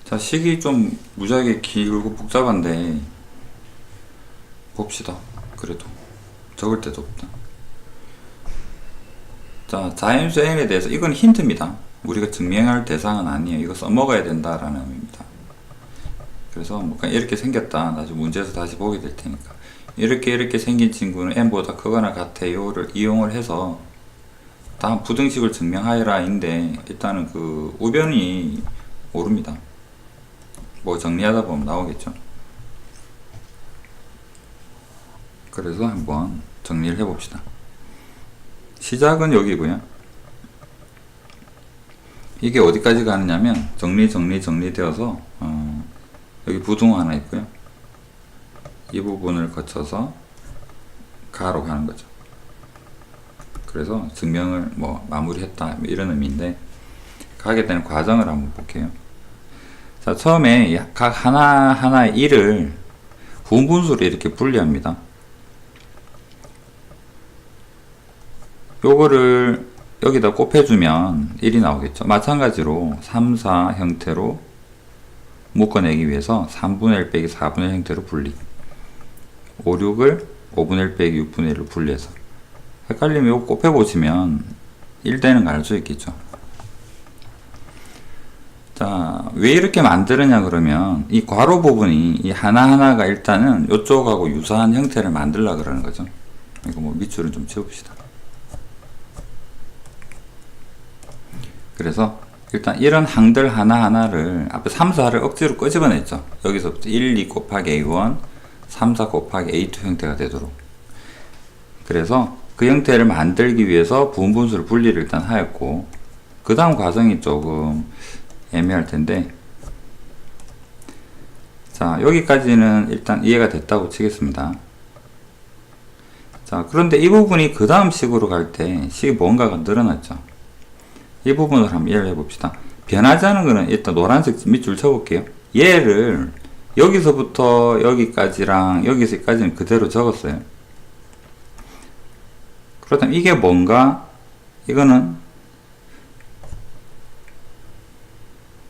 자, 식이 좀 무지하게 길고 복잡한데 봅시다. 그래도 적을 데도 없다. 자, 자연수 n에 대해서 이건 힌트입니다. 우리가 증명할 대상은 아니에요. 이거 써먹어야 된다라는 의미입니다. 그래서 뭐 그냥 이렇게 생겼다. 나중에 문제에서 다시 보게 될 테니까. 이렇게 생긴 친구는 n보다 크거나 같아요를 이용을 해서 다음 부등식을 증명하여라인데 일단은 그 우변이 모릅니다. 뭐 정리하다 보면 나오겠죠. 그래서 한번 정리를 해봅시다. 시작은 여기고요. 이게 어디까지 가느냐면 정리되어서 여기 부등호 하나 있고요. 이 부분을 거쳐서 가로 가는 거죠. 그래서 증명을 뭐 마무리했다 이런 의미인데 가게 되는 과정을 한번 볼게요. 자, 처음에 각 하나하나의 1을 분분수로 이렇게 분리합니다. 요거를 여기다 곱해주면 1이 나오겠죠. 마찬가지로 3, 4 형태로 묶어내기 위해서 3분의 1 빼기 4분의 1 형태로 분리, 5, 6을 5분의 1 빼기 6분의 1로 분리해서 헷갈리면 이거 곱해보시면 1 되는 거 알 수 있겠죠. 자, 왜 이렇게 만드느냐 그러면 이 괄호 부분이 이 하나하나가 일단은 이쪽하고 유사한 형태를 만들려고 그러는 거죠. 이거 뭐 밑줄을 좀 채웁시다. 그래서 일단 이런 항들 하나하나를 앞에 3, 4를 억지로 끄집어냈죠. 여기서부터 1, 2 곱하기 A1, 3, 4 곱하기 A2 형태가 되도록. 그래서 그 형태를 만들기 위해서 부분분수를 분리를 일단 하였고, 그 다음 과정이 조금 애매할 텐데, 자, 여기까지는 일단 이해가 됐다고 치겠습니다. 자, 그런데 이 부분이 그 다음 식으로 갈 때 식이 뭔가가 늘어났죠. 이 부분을 한번 이해를 해봅시다. 변하지 않은 거는 일단 노란색 밑줄 쳐볼게요. 얘를 여기서부터 여기까지랑 여기서까지는 그대로 적었어요. 그렇다면 이게 뭔가? 이거는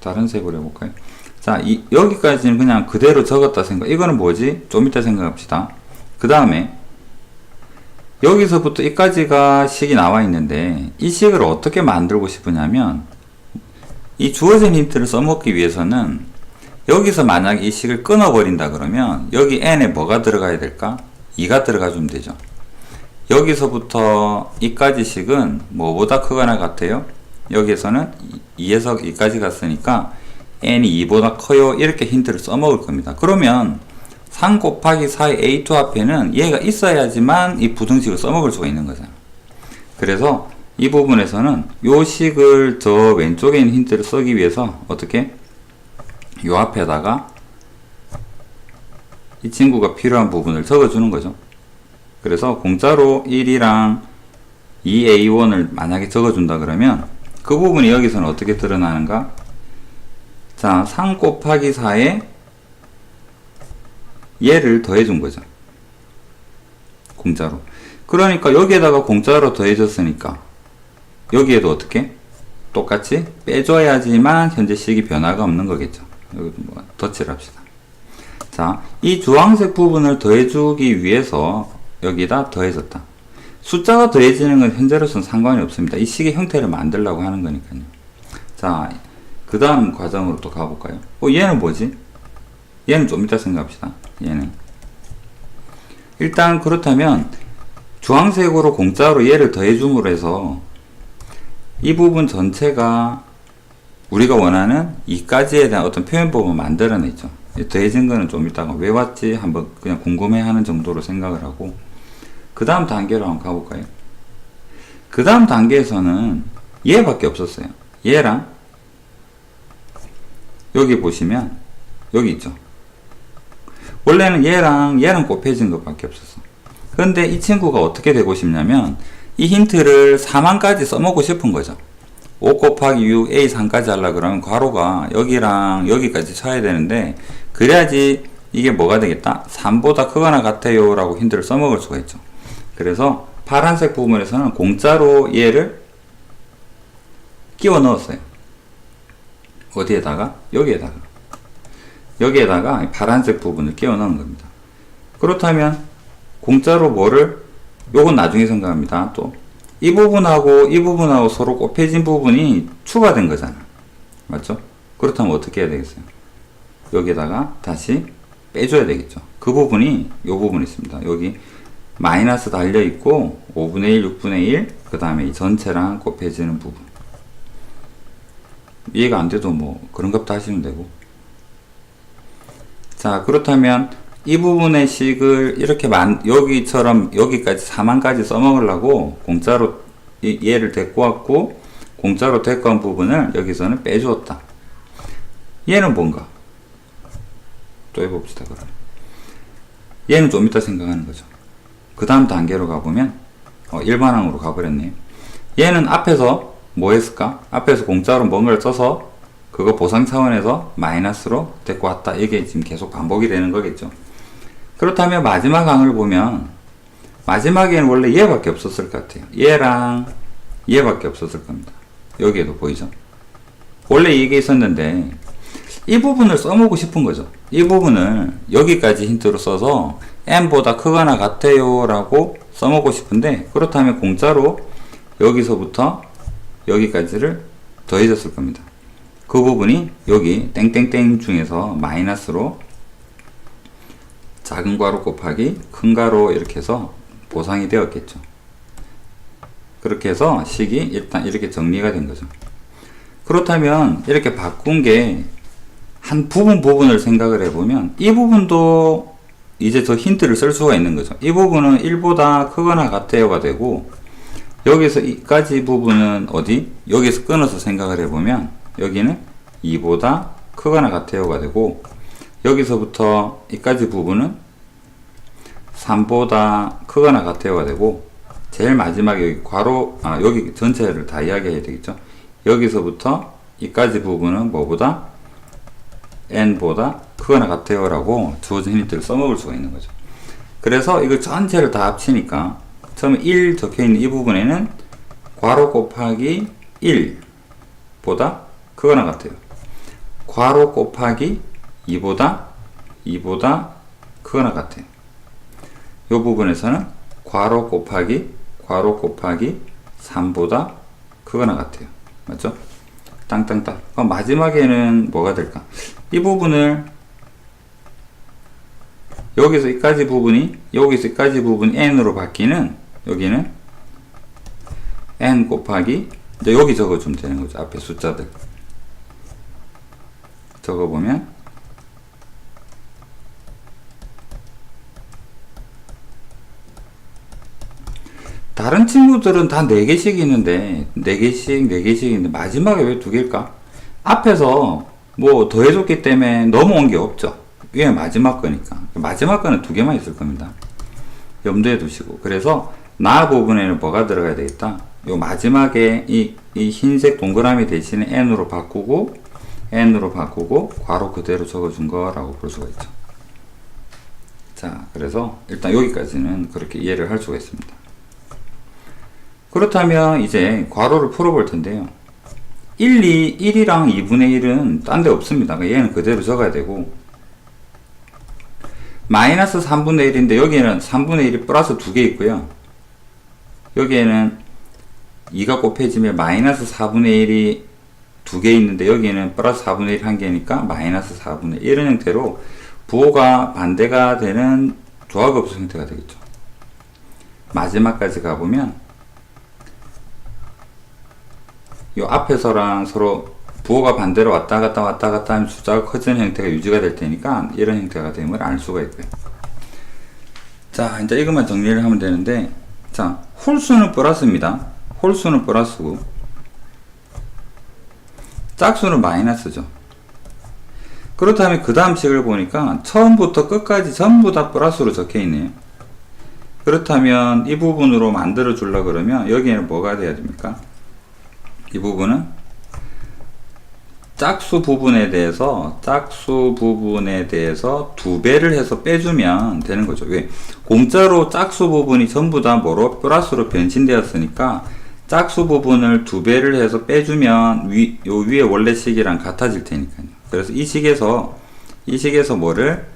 다른 색으로 해볼까요? 자, 여기까지는 그냥 그대로 적었다 생각. 이거는 뭐지? 좀 이따 생각합시다. 그 다음에 여기서부터 이까지가 식이 나와 있는데 이 식을 어떻게 만들고 싶으냐면 이 주어진 힌트를 써먹기 위해서는 여기서 만약 이 식을 끊어버린다 그러면 여기 n에 뭐가 들어가야 될까? 2가 들어가 주면 되죠. 여기서부터 이까지 식은 뭐보다 크거나 같아요? 여기에서는 2에서 2까지 갔으니까 n이 2보다 커요. 이렇게 힌트를 써먹을 겁니다. 그러면 3 곱하기 4의 A2 앞에는 얘가 있어야지만 이 부등식을 써먹을 수가 있는 거잖아. 그래서 이 부분에서는 요 식을 저 왼쪽에 있는 힌트를 쓰기 위해서 어떻게? 요 앞에다가 이 친구가 필요한 부분을 적어주는 거죠. 그래서 공짜로 1이랑 2A1을 만약에 적어준다 그러면 그 부분이 여기서는 어떻게 드러나는가? 자, 3 곱하기 4에 얘를 더해준 거죠. 공짜로. 그러니까 여기에다가 공짜로 더해줬으니까 여기에도 어떻게? 똑같이 빼줘야지만 현재 식이 변화가 없는 거겠죠. 여기 뭐 덧칠 합시다. 자, 이 주황색 부분을 더해주기 위해서 여기다 더해줬다. 숫자가 더해지는 건 현재로서는 상관이 없습니다. 이 식의 형태를 만들려고 하는 거니까요. 자, 그 다음 과정으로 또 가볼까요? 얘는 뭐지? 얘는 좀 이따 생각합시다. 얘는 일단 그렇다면 주황색으로 공짜로 얘를 더해줌으로 해서 이 부분 전체가 우리가 원하는 2까지에 대한 어떤 표현법을 만들어냈죠. 더해진 거는 좀 이따가 왜 왔지 한번 그냥 궁금해하는 정도로 생각을 하고, 그 다음 단계로 한번 가볼까요? 그 다음 단계에서는 얘밖에 없었어요. 얘랑 여기 보시면 여기 있죠. 원래는 얘랑 곱해진 것밖에 없었어. 그런데 이 친구가 어떻게 되고 싶냐면 이 힌트를 4만까지 써먹고 싶은 거죠. 5 곱하기 6 A3까지 하려고 그러면 괄호가 여기랑 여기까지 쳐야 되는데, 그래야지 이게 뭐가 되겠다? 3보다 크거나 같아요 라고 힌트를 써먹을 수가 있죠. 그래서 파란색 부분에서는 공짜로 얘를 끼워 넣었어요. 어디에다가? 여기에다가. 여기에다가 이 파란색 부분을 끼워 넣은 겁니다. 그렇다면 공짜로 뭐를, 요건 나중에 생각합니다. 또 이 부분하고 이 부분하고 서로 곱해진 부분이 추가된 거잖아. 맞죠? 그렇다면 어떻게 해야 되겠어요? 여기에다가 다시 빼줘야 되겠죠. 그 부분이 요 부분이 있습니다. 여기 마이너스 달려 있고 5분의 1, 6분의 1, 그 다음에 이 전체랑 곱해지는 부분. 이해가 안 돼도 뭐 그런갑다 하시면 되고. 자, 그렇다면 이 부분의 식을 이렇게 여기처럼 여기까지 4만까지 써먹으려고 공짜로 얘를 데리고 왔고, 공짜로 데리고 온 부분을 여기서는 빼주었다. 얘는 뭔가? 또 해봅시다, 그럼. 얘는 좀 이따 생각하는 거죠. 그 다음 단계로 가보면, 일반항으로 가버렸네요. 얘는 앞에서 뭐 했을까? 앞에서 공짜로 뭔가를 써서 그거 보상 차원에서 마이너스로 데리고 왔다. 이게 지금 계속 반복이 되는 거겠죠. 그렇다면 마지막 항을 보면 마지막에는 원래 얘밖에 없었을 것 같아요. 얘랑 얘밖에 없었을 겁니다. 여기에도 보이죠? 원래 이게 있었는데 이 부분을 써먹고 싶은 거죠. 이 부분을 여기까지 힌트로 써서 n보다 크거나 같아요 라고 써먹고 싶은데, 그렇다면 공짜로 여기서부터 여기까지를 더해줬을 겁니다. 그 부분이 여기 땡땡땡 중에서 마이너스로 작은 괄호 곱하기 큰 괄호 이렇게 해서 보상이 되었겠죠. 그렇게 해서 식이 일단 이렇게 정리가 된 거죠. 그렇다면 이렇게 바꾼 게 한 부분을 생각을 해보면 이 부분도 이제 저 힌트를 쓸 수가 있는 거죠. 이 부분은 1보다 크거나 같아요가 되고, 여기서 이까지 부분은 어디? 여기서 끊어서 생각을 해보면 여기는 2보다 크거나 같아요가 되고, 여기서부터 이까지 부분은 3보다 크거나 같아요가 되고, 제일 마지막에 여기 괄호, 여기 전체를 다 이야기해야 되겠죠. 여기서부터 이까지 부분은 뭐보다? n보다 크거나 같아요 라고 주어진 힌트를 써먹을 수가 있는 거죠. 그래서 이걸 전체를 다 합치니까 처음에 1 적혀있는 이 부분에는 괄호 곱하기 1보다 크거나 같아요. 괄호 곱하기 2보다 크거나 같아요. 이 부분에서는 괄호 곱하기 3보다 크거나 같아요. 맞죠? 땅땅땅. 그럼 마지막에는 뭐가 될까? 이 부분을 여기서 이까지 부분이 n으로 바뀌는, 여기는 n 곱하기 이제 여기 적어주면 되는 거죠. 앞에 숫자들 적어보면 다른 친구들은 다 4개씩 있는데 4개씩 있는데 마지막에 왜 2개일까? 앞에서 뭐 더해줬기 때문에 넘어온 게 없죠. 위에 마지막 거니까. 마지막 거는 2개만 있을 겁니다. 염두에 두시고. 그래서 나 부분에는 뭐가 들어가야 되겠다? 요 마지막에 이 흰색 동그라미 대신에 n으로 바꾸고 괄호 그대로 적어준 거라고 볼 수가 있죠. 자, 그래서 일단 여기까지는 그렇게 이해를 할 수가 있습니다. 그렇다면 이제 괄호를 풀어볼 텐데요. 1이랑 2분의 1은 딴 데 없습니다. 얘는 그대로 적어야 되고, 마이너스 3분의 1인데 여기에는 3분의 1이 플러스 2개 있고요. 여기에는 2가 곱해지면 마이너스 4분의 1이 2개 있는데 여기에는 플러스 4분의 1 한 개니까 마이너스 4분의 1 이런 형태로 부호가 반대가 되는 조합업소 형태가 되겠죠. 마지막까지 가보면 이 앞에서랑 서로 부호가 반대로 왔다 갔다 하면 숫자가 커지는 형태가 유지가 될 테니까 이런 형태가 되는 걸 알 수가 있고요. 자, 이제 이것만 정리를 하면 되는데, 자, 홀수는 플러스입니다. 홀수는 플러스고 짝수는 마이너스죠. 그렇다면 그 다음 식을 보니까 처음부터 끝까지 전부 다 플러스로 적혀 있네요. 그렇다면 이 부분으로 만들어 주려 그러면 여기에는 뭐가 돼야 됩니까? 이 부분은 짝수 부분에 대해서 2배를 해서 빼주면 되는 거죠. 왜? 공짜로 짝수 부분이 전부 다 뭐로? 플러스로 변신되었으니까 짝수 부분을 2배를 해서 빼주면 요 위에 원래 식이랑 같아질 테니까요. 그래서 이 식에서 이 식에서 뭐를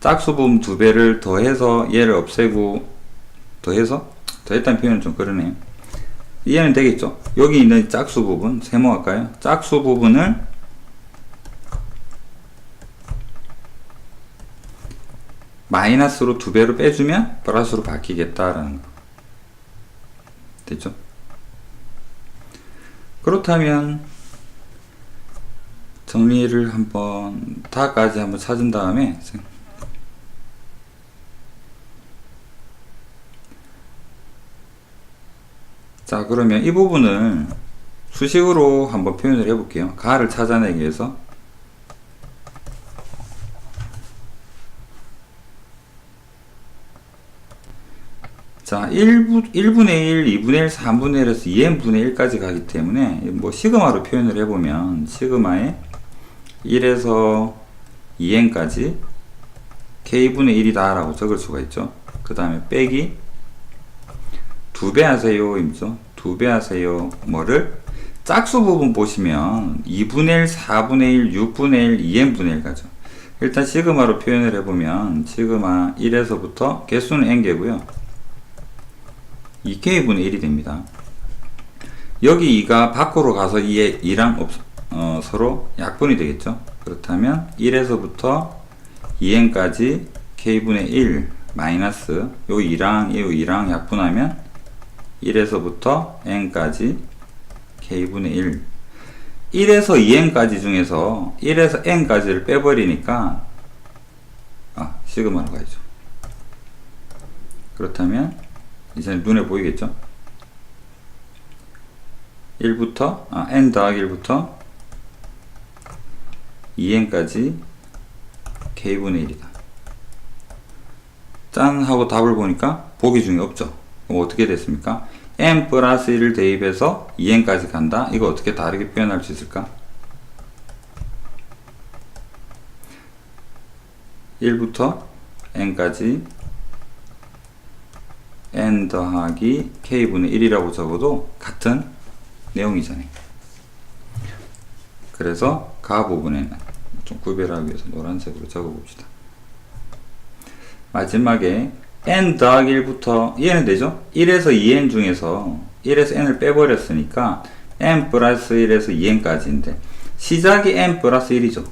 짝수 부분 2배를 더해서 얘를 없애고 더했다는 표현은 좀 그러네요. 이해는 되겠죠? 여기 있는 짝수 부분 세모할까요? 짝수 부분을 마이너스로 2배로 빼주면 플러스로 바뀌겠다라는 거. 됐죠? 그렇다면 정리를 한번 다까지 한번 찾은 다음에 자, 그러면 이 부분을 수식으로 한번 표현을 해 볼게요. 가를 찾아내기 위해서 자, 1분의 1, 2분의 1, 3분의 1에서 2n분의 1까지 가기 때문에 뭐 시그마로 표현을 해보면 시그마에 1에서 2n까지 k분의 1이다 라고 적을 수가 있죠. 그 다음에 빼기 2배 하세요 임죠. 2배 하세요 뭐를 짝수 부분 보시면 2분의 1, 4분의 1, 6분의 1, 2n분의 1 가죠. 일단 시그마로 표현을 해보면 시그마 1에서부터 개수는 n개고요 2k분의 1이 됩니다. 여기 2가 밖으로 가서 2랑 서로 약분이 되겠죠. 그렇다면 1에서부터 2n까지 k분의 1 마이너스 요 2랑 약분하면 1에서부터 n까지 k분의 1 1에서 2n까지 중에서 1에서 n까지를 빼버리니까 시그마로 가야죠. 그렇다면 이제 눈에 보이겠죠? 1부터 n 더하기 1부터 2n까지 k분의 1이다. 짠 하고 답을 보니까 보기 중에 없죠. 그럼 어떻게 됐습니까? n 플러스 1을 대입해서 2n까지 간다. 이거 어떻게 다르게 표현할 수 있을까? 1부터 n까지 n 더하기 k분의 1이라고 적어도 같은 내용이잖아요. 그래서 가 부분에는 좀 구별하기 위해서 노란색으로 적어봅시다. 마지막에 n 더하기 1부터 이해는 되죠? 1에서 2n 중에서 1에서 n을 빼버렸으니까 n 플러스 1에서 2n까지인데 시작이 n 플러스 1이죠.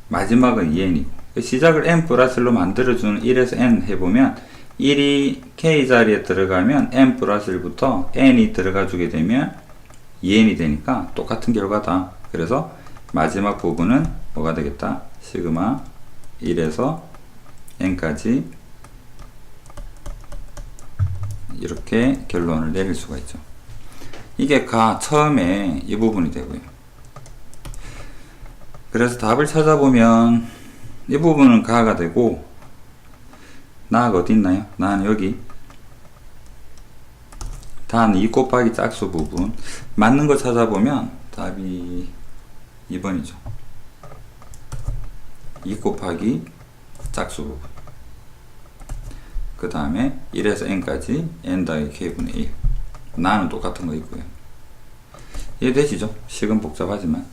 마지막은 2n이고 시작을 n 플러스 1로 만들어주는 1에서 n 해보면 1이 k 자리에 들어가면 n 플러스 1부터 n이 들어가 주게 되면 2n이 되니까 똑같은 결과다. 그래서 마지막 부분은 뭐가 되겠다? 시그마 1에서 n까지 이렇게 결론을 내릴 수가 있죠. 이게 처음에 이 부분이 되고요. 그래서 답을 찾아보면 이 부분은 가가 되고 나가 어디 있나요? 나는 여기 단 2 곱하기 짝수 부분 맞는 거 찾아보면 답이 2번이죠. 2 곱하기 짝수 부분 그 다음에 1에서 n까지 n 더하기 k분의 1 나는 똑같은 거 있고요. 이해되시죠? 식은 복잡하지만